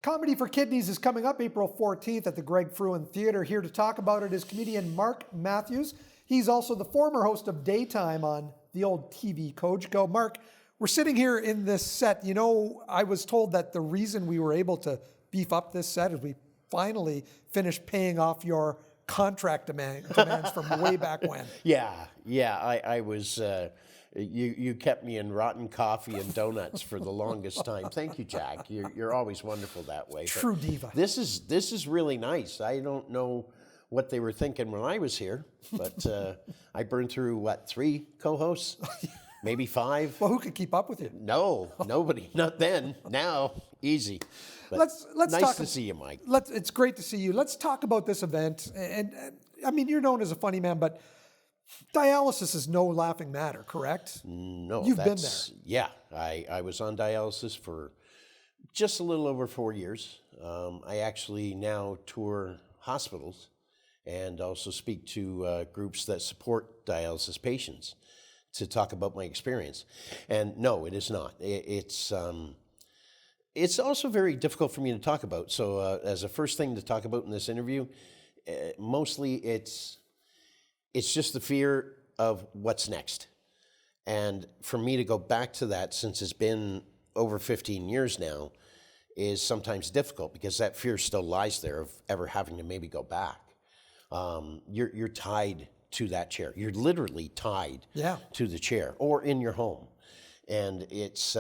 Comedy for Kidneys is coming up April 14th at the Greg Fruin Theatre. Here to talk about it is comedian Mark Matthews. He's also the former host of Daytime on the old TV Cogeco. Mark, we're sitting here in this set. You know, I was told that the reason we were able to beef up this set is we finally finished paying off your contract demands from way back when. I was... You kept me in rotten coffee and donuts for the longest time. Thank you, Jack. You're always wonderful that way. True diva. This is really nice. I don't know what they were thinking when I was here, but I burned through, what, 3 co-hosts? Maybe 5? Well, who could keep up with you? No, nobody. Not then. Now, easy. But let's nice talk. To see you, Mike. It's great to see you. Let's talk about this event. And I mean, you're known as a funny man, but dialysis is no laughing matter, correct? No. You've been there. Yeah. I was on dialysis for just a little over 4 years. I actually now tour hospitals and also speak to groups that support dialysis patients to talk about my experience. And no, it is not. It's also very difficult for me to talk about. So as a first thing to talk about in this interview, mostly it's just the fear of what's next. And for me to go back to that, since it's been over 15 years now, is sometimes difficult because that fear still lies there of ever having to maybe go back. You're tied to that chair. You're literally tied to the chair or in your home. And it's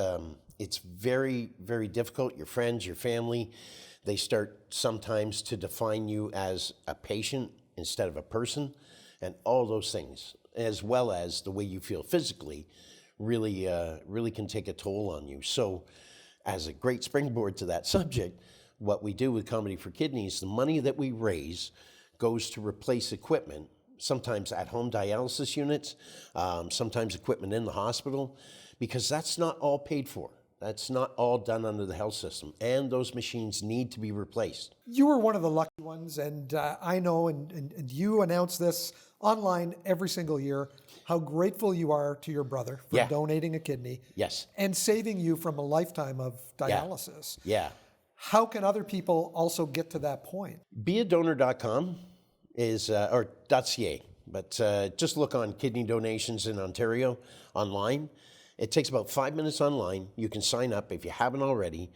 very, very difficult. Your friends, your family, they start sometimes to define you as a patient instead of a person. And all those things, as well as the way you feel physically, really can take a toll on you. So as a great springboard to that subject, what we do with Comedy for Kidneys, the money that we raise goes to replace equipment, sometimes at-home dialysis units, sometimes equipment in the hospital, because that's not all paid for. That's not all done under the health system, and those machines need to be replaced. You were one of the lucky ones, and I know, and you announce this online every single year, how grateful you are to your brother for donating a kidney and saving you from a lifetime of dialysis. Yeah. How can other people also get to that point? Beadonor.com is, or .ca, but just look on kidney donations in Ontario online. It takes about 5 minutes online. You can sign up if you haven't already.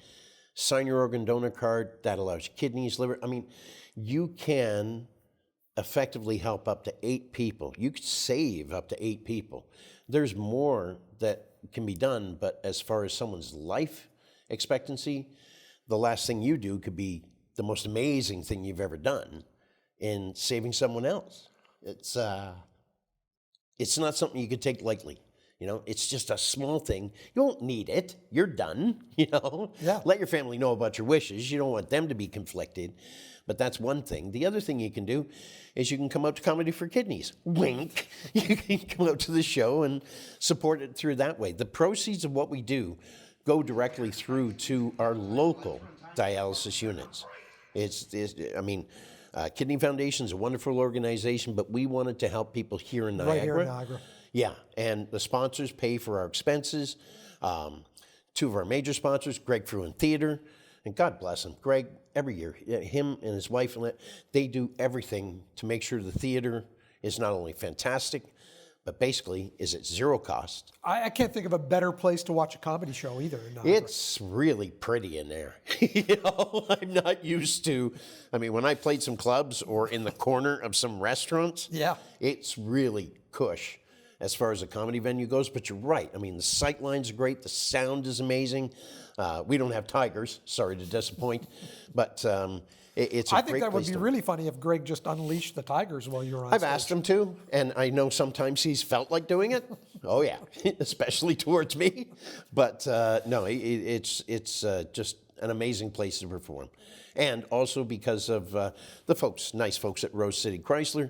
Sign your organ donor card. That allows you kidneys, liver. I mean, you can effectively help up to 8 people. You could save up to 8 people. There's more that can be done, but as far as someone's life expectancy, the last thing you do could be the most amazing thing you've ever done in saving someone else. It's not something you could take lightly. You know, it's just a small thing. You won't need it. You're done, you know. Yeah. Let your family know about your wishes. You don't want them to be conflicted. But that's one thing. The other thing you can do is you can come out to Comedy for Kidneys. Wink. You can come out to the show and support it through that way. The proceeds of what we do go directly through to our local dialysis units. Kidney Foundation is a wonderful organization, but we wanted to help people here in Niagara. Right here in Niagara. Yeah, and the sponsors pay for our expenses. 2 of our major sponsors, Greg Fruin Theatre, and God bless him. Greg, every year, him and his wife, they do everything to make sure the theater is not only fantastic, but basically is at 0 cost. I can't think of a better place to watch a comedy show either. In Niagara. It's really pretty in there. You know, I'm not used to, when I played some clubs or in the corner of some restaurants, it's really cush as far as a comedy venue goes, but you're right. The sight lines are great. The sound is amazing. We don't have tigers, sorry to disappoint, but it's a I great think that would place be really funny if Greg just unleashed the tigers while you were on I've stage. asked him to, and I know sometimes he's felt like doing it. Oh yeah, especially towards me. But no, it's just an amazing place to perform. And also because of the nice folks at Rose City Chrysler,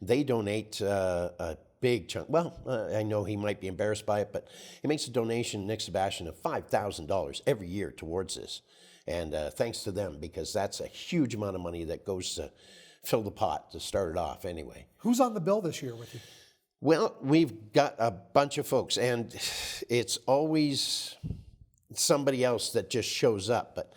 they donate a big chunk. Well, I know he might be embarrassed by it, but he makes a donation, Nick Sebastian, of $5,000 every year towards this. And thanks to them, because that's a huge amount of money that goes to fill the pot to start it off anyway. Who's on the bill this year with you? Well, we've got a bunch of folks, and it's always somebody else that just shows up. But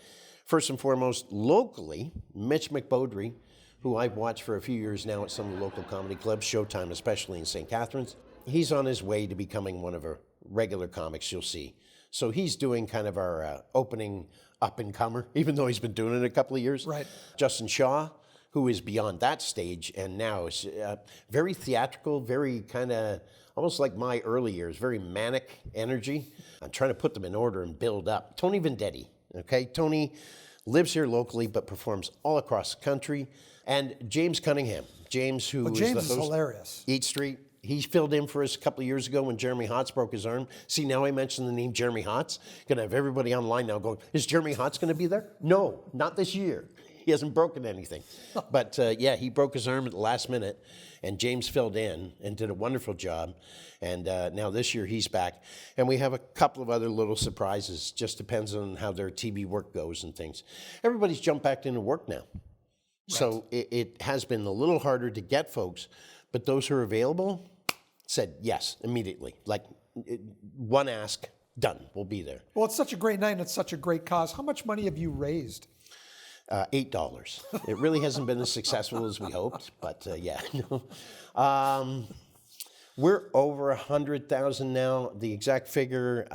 First and foremost, locally, Mitch McBodry, who I've watched for a few years now at some of the local comedy clubs, Showtime especially in St. Catharines. He's on his way to becoming one of our regular comics you'll see. So he's doing kind of our opening up-and-comer, even though he's been doing it a couple of years. Right. Justin Shaw, who is beyond that stage and now is very theatrical, very kind of almost like my early years, very manic energy. I'm trying to put them in order and build up. Tony Vendetti, okay? Tony lives here locally but performs all across the country. And James Cunningham. James, who is James the is host hilarious. Eat Street. He filled in for us a couple of years ago when Jeremy Hotz broke his arm. See, now I mentioned the name Jeremy Hotz. Going to have everybody online now going, is Jeremy Hotz going to be there? No, not this year. He hasn't broken anything. But yeah, he broke his arm at the last minute, and James filled in and did a wonderful job. And now this year he's back. And we have a couple of other little surprises. Just depends on how their TV work goes and things. Everybody's jumped back into work now. Right. So it has been a little harder to get folks, but those who are available said yes immediately. Like one ask, done, we'll be there. Well, it's such a great night and it's such a great cause. How much money have you raised? $8. It really hasn't been as successful as we hoped, but yeah. We're over 100,000 now. The exact figure,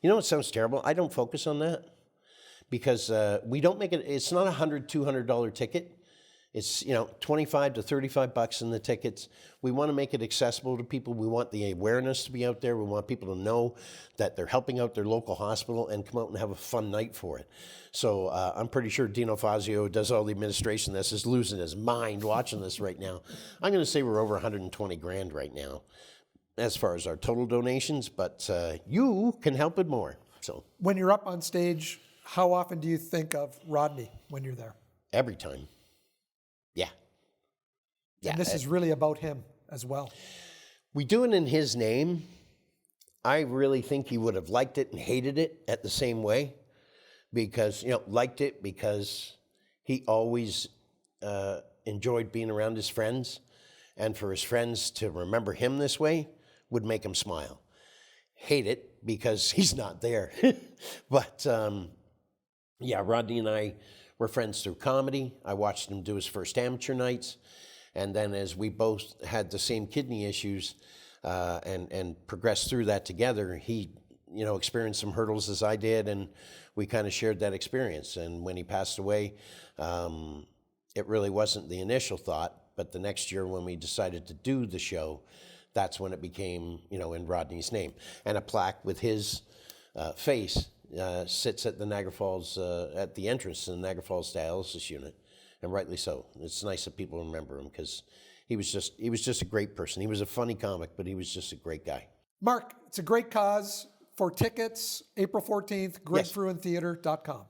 you know, it sounds terrible. I don't focus on that because we don't make it. It's not $100, $200 ticket. It's, you know, $25 to $35 in the tickets. We want to make it accessible to people. We want the awareness to be out there. We want people to know that they're helping out their local hospital and come out and have a fun night for it. So I'm pretty sure Dino Fazio, who does all the administration of this, is losing his mind watching this right now. I'm going to say we're over 120 grand right now as far as our total donations, but you can help it more. So when you're up on stage, how often do you think of Rodney when you're there? Every time. Yeah. Yeah. And this is really about him as well. We do it in his name. I really think he would have liked it and hated it at the same way because, you know, liked it because he always enjoyed being around his friends, and for his friends to remember him this way would make him smile. Hate it because he's not there. But yeah, Rodney and I were friends through comedy. I watched him do his first amateur nights. And then as we both had the same kidney issues and progressed through that together, he, you know, experienced some hurdles as I did, and we kind of shared that experience. And when he passed away, it really wasn't the initial thought, but the next year when we decided to do the show, that's when it became, you know, in Rodney's name. And a plaque with his face sits at the Niagara Falls, at the entrance to the Niagara Falls dialysis unit, and rightly so. It's nice that people remember him because he was just a great person. He was a funny comic, but he was just a great guy. Mark, it's a great cause. For tickets, April 14th, Yes. gregfruintheater.com.